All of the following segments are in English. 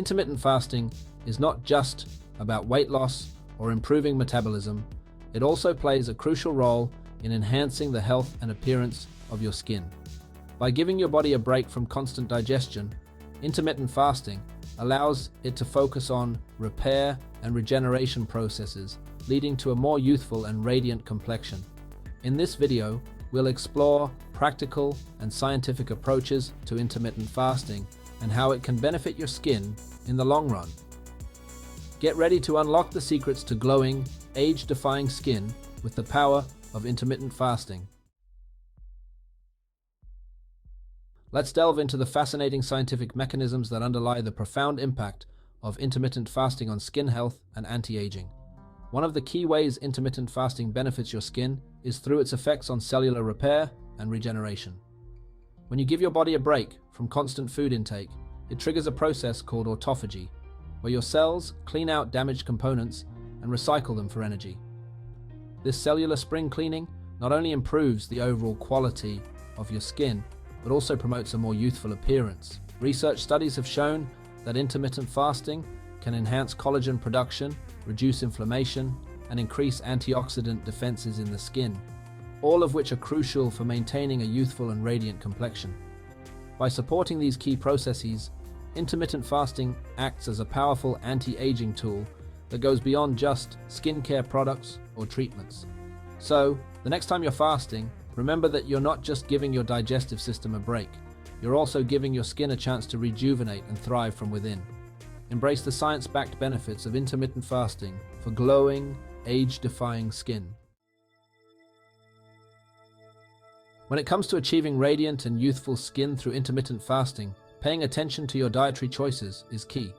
Intermittent fasting is not just about weight loss or improving metabolism, it also plays a crucial role in enhancing the health and appearance of your skin. By giving your body a break from constant digestion, intermittent fasting allows it to focus on repair and regeneration processes, leading to a more youthful and radiant complexion. In this video, we'll explore practical and scientific approaches to intermittent fasting and how it can benefit your skin in the long run. Get ready to unlock the secrets to glowing, age-defying skin with the power of intermittent fasting. Let's delve into the fascinating scientific mechanisms that underlie the profound impact of intermittent fasting on skin health and anti-aging. One of the key ways intermittent fasting benefits your skin is through its effects on cellular repair and regeneration. When you give your body a break from constant food intake, it triggers a process called autophagy, where your cells clean out damaged components and recycle them for energy. This cellular spring cleaning not only improves the overall quality of your skin, but also promotes a more youthful appearance. Research studies have shown that intermittent fasting can enhance collagen production, reduce inflammation, and increase antioxidant defenses in the skin, all of which are crucial for maintaining a youthful and radiant complexion. By supporting these key processes, intermittent fasting acts as a powerful anti-aging tool that goes beyond just skincare products or treatments. So, the next time you're fasting, remember that you're not just giving your digestive system a break, you're also giving your skin a chance to rejuvenate and thrive from within. Embrace the science-backed benefits of intermittent fasting for glowing, age-defying skin. When it comes to achieving radiant and youthful skin through intermittent fasting, paying attention to your dietary choices is key.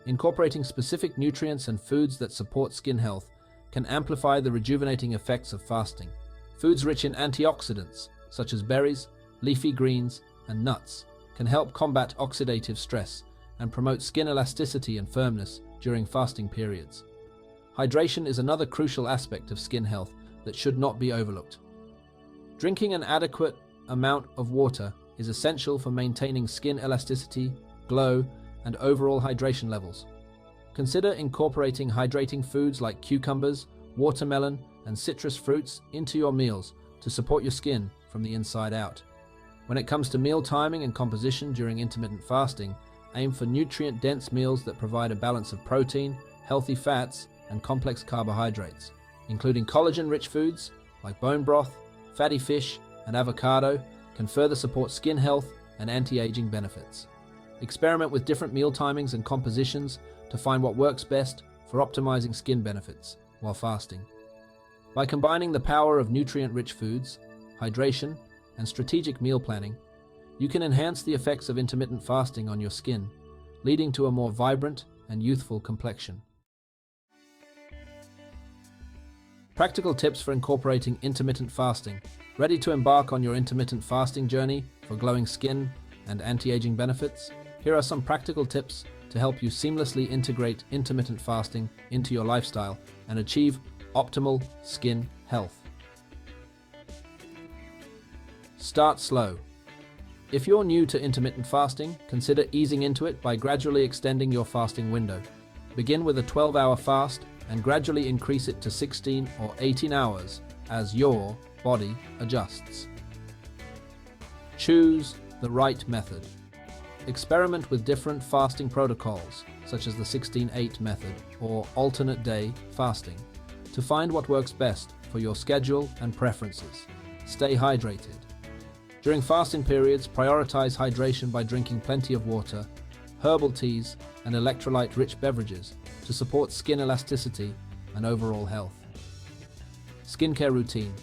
Incorporating specific nutrients and foods that support skin health can amplify the rejuvenating effects of fasting. Foods rich in antioxidants, such as berries, leafy greens, and nuts, can help combat oxidative stress and promote skin elasticity and firmness during fasting periods. Hydration is another crucial aspect of skin health that should not be overlooked. Drinking an adequate amount of water is essential for maintaining skin elasticity, glow, and overall hydration levels. Consider incorporating hydrating foods like cucumbers, watermelon, and citrus fruits into your meals to support your skin from the inside out. When it comes to meal timing and composition during intermittent fasting, aim for nutrient-dense meals that provide a balance of protein, healthy fats, and complex carbohydrates, including collagen-rich foods like bone broth, fatty fish, and avocado can further support skin health and anti-aging benefits. Experiment with different meal timings and compositions to find what works best for optimizing skin benefits while fasting. By combining the power of nutrient-rich foods, hydration, and strategic meal planning, you can enhance the effects of intermittent fasting on your skin, leading to a more vibrant and youthful complexion. Practical tips for incorporating intermittent fasting. Ready to embark on your intermittent fasting journey for glowing skin and anti-aging benefits? Here are some practical tips to help you seamlessly integrate intermittent fasting into your lifestyle and achieve optimal skin health. Start slow. If you're new to intermittent fasting, consider easing into it by gradually extending your fasting window. Begin with a 12-hour fast and gradually increase it to 16 or 18 hours as your body adjusts. Choose the right method. Experiment with different fasting protocols, such as the 16-8 method or alternate day fasting, to find what works best for your schedule and preferences. Stay hydrated. During fasting periods, prioritize hydration by drinking plenty of water, herbal teas, and electrolyte-rich beverages to support skin elasticity and overall health. Skincare routine.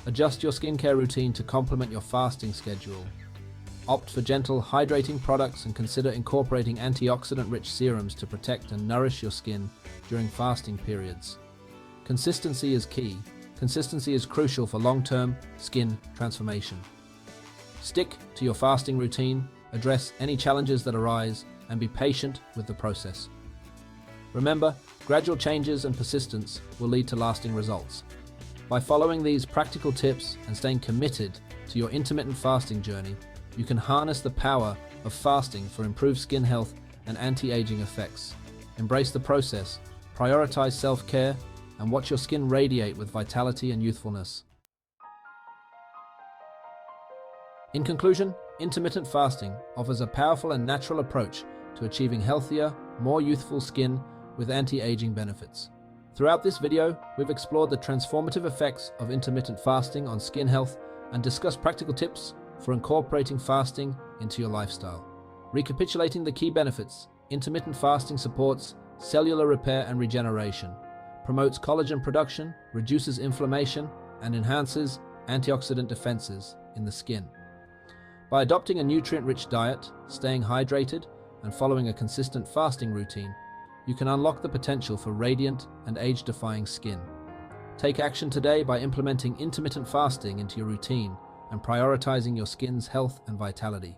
Adjust your skincare routine to complement your fasting schedule. Opt for gentle, hydrating products and consider incorporating antioxidant-rich serums to protect and nourish your skin during fasting periods. Consistency is key. Consistency is crucial for long-term skin transformation. Stick to your fasting routine, address any challenges that arise, and be patient with the process. Remember, gradual changes and persistence will lead to lasting results. By following these practical tips and staying committed to your intermittent fasting journey, you can harness the power of fasting for improved skin health and anti-aging effects. Embrace the process, prioritize self-care, and watch your skin radiate with vitality and youthfulness. In conclusion, intermittent fasting offers a powerful and natural approach to achieving healthier, more youthful skin with anti-aging benefits. Throughout this video, we've explored the transformative effects of intermittent fasting on skin health and discussed practical tips for incorporating fasting into your lifestyle. Recapitulating the key benefits, intermittent fasting supports cellular repair and regeneration, promotes collagen production, reduces inflammation, and enhances antioxidant defenses in the skin. By adopting a nutrient-rich diet, staying hydrated, and following a consistent fasting routine, you can unlock the potential for radiant and age-defying skin. Take action today by implementing intermittent fasting into your routine and prioritizing your skin's health and vitality.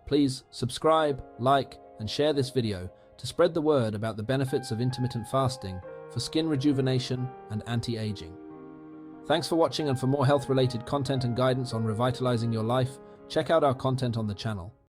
Please subscribe, like, and share this video to spread the word about the benefits of intermittent fasting for skin rejuvenation and anti-aging. Thanks for watching, and for more health-related content and guidance on revitalizing your life, check out our content on the channel.